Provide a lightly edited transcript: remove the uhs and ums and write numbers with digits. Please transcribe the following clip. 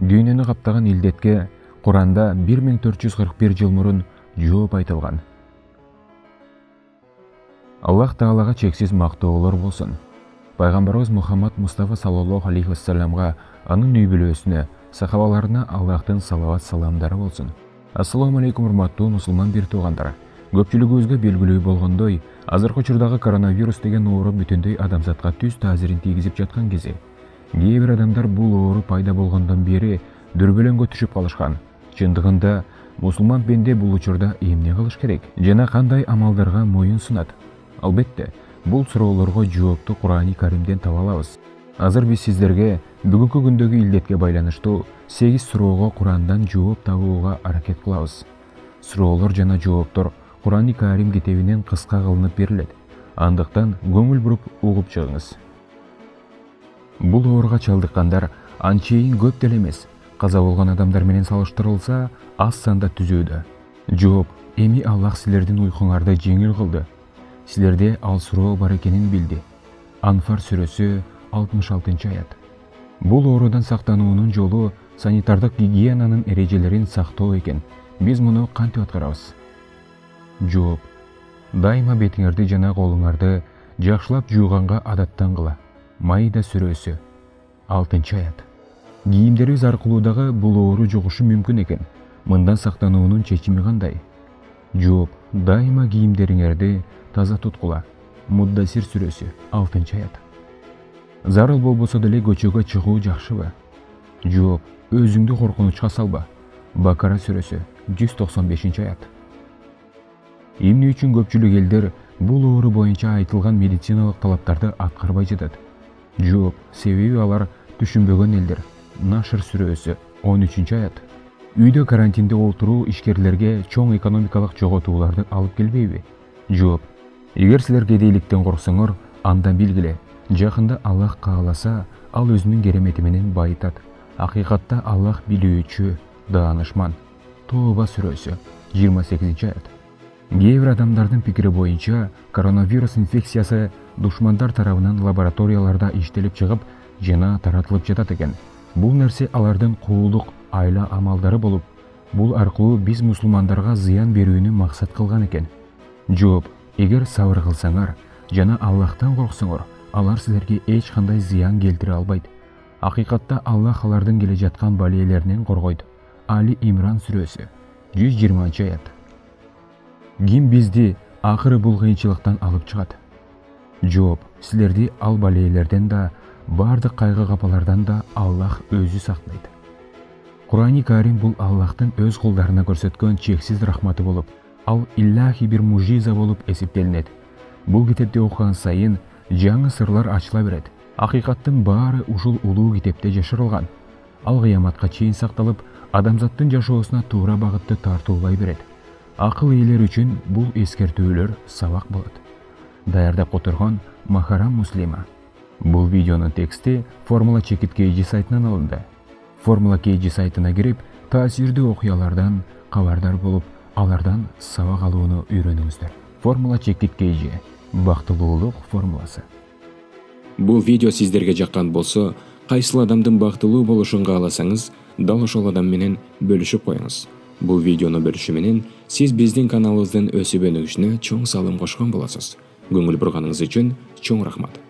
Дүйнөнү каптаган илдетке Куранда 1441 жыл мурун жооп айтылган. Аллах Таалага чексиз мактоолор болсун. Пайгамбарыбыз Мухаммад Мустафа саллаллаху алейхи вассаламга, анын үй бүлөсүнө, сахабаларына Аллахтын салават саламдары болсун. Ассаламу алейкум, урматтуу мусулман бир туугандар. Көпчүлүгүбүзгө белгилүү болгондой, азыркы учурдагы коронавирус деген оору бүтүндөй адамзатка түз таасирин тийгизип жаткан кези. Кээ бир адамдар бул оору пайда болгондон бери дүрбөлөңгө түшүп калышкан. Чындыгында мусулман пенде бул учурда эмне кылыш керек жана кандай амалдарга моюн сунат? Албетте, бул суроолорго жоопту Курани Каримден таба алабыз. Азыр биз сиздерге бүгүнкү күндөгү илдетке байланыштуу 8 суроого Курандан жооп табууга аракет кылабыз. Суроолор жана жооптор Курани Карим китебинен кыска кылынып берилет. Андыктан көңүл буруп угуп чыгыңыз. Бул ооруга чалдыккандар анчейин көп деле эмес. Каза болгон адамдар менен салыштырылса, аз санда түзүүдө. Жооп: эми Аллах силердин уйкуңарды жеңил кылды. Силерде ал суроо бар экенин билди. Анфар сүрөсү 66-аят. Бул оорудан сактануунун жолу санитардык гигиенанын эрежелерин сактоо экен. Биз муну кантип аткарабыз? Жооп: дайыма бетиңерди жана колуңарды жакшылап жууганга адаттангыла. Маида сүрөсү 6-аят. Кийимдерибиз аркылуу дагы бул оору жугушу мүмкүн экен. Мындан сактануунун чечими кандай? Жооп: дайыма кийимдериңерди таза туткула. Муддасир сүрөсү 6-аят. Зарыл болбосо деле көчөгө чыгуу жакшыбы? Жооп: өзүңдү коркунучка салба. Бакара сүрөсү 195-аят. Эмне үчүн көпчүлүк элдер бул оору боюнча айтылган медициналык талаптарды аткарбай жатат? Жооп: себеби алар түшүнбөгөн элдер. Нашр сүрөсү 13-аят. Үйдө карантинде олтуруу ишкерлерге чоң экономикалык жоготууларды алып келбейби? Жооп: эгер силер кедейликтен корксоңор, анда билгиле, жакында Аллах кааласа, ал өзүнүн керемети менен байытат. Акыйкатта Аллах билүүчү, даанышман. Тооба сүрөсү 28-аят. Кээ бир адамдардын пикири боюнча, коронавирус инфекциясы душмандар тарабынан лабораторияларда иштелип чыгып жана таратылып жатат экен. Бул нерсе алардын куулук айла амалдары болуп, бул аркылуу биз мусулмандарга зыян берүүнү максат кылган экен. Жооп: эгер сабыр кылсаңар жана Аллахтан корксоңор, алар силерге эч кандай зыян келтире албайт. Акыйкатта Аллах алардын келе жаткан балиелеринен коргойт. Али Имран сүрөсү 120-аят. Ким бизди акыры бул кыйынчылыктан алып чыгат? Жооп: силерди ал балиелерден да, бардык кайгы капалардан да Аллах өзү сактайт. Курани Карим бул Аллахтын өз кулдарына көрсөткөн чексиз рахматы болуп, ал иллахи бир мужиза болуп эсептелинет. Бул китепти окуган сайын жаңы сырлар ачыла берет. Акыйкаттын баары ушул улуу китепте жашырылган. Ал кыяматка чейин сакталып, адамзаттын жашоосуна туура багытты тартуулай берет. Акыл ээлер үчүн бул эскертүүлөр сабак болот. Даярдап которгон Махарам Муслима. Бул видеонун тексти Formula Check It KG сайтынан алынды. Formula KG сайтына кирип, таасирдүү окуялардан кабардар болуп, алардан сабак алууну үйрөнүңүздөр. Formula Check It KG бактылуулук формуласы. Бул видео сиздерге жаккан болсо, кайсыл адамдын бактылуу болушун кааласаңыз, дал ошол адам менен бөлүшүп коюңуз. Бул видеону бөлүшүү менен сиз биздин каналыбыздын өсүп өнүгүшүнө чоң салым кошкон болосуз. Көңүл бурганыңыз үчүн чоң рахмат.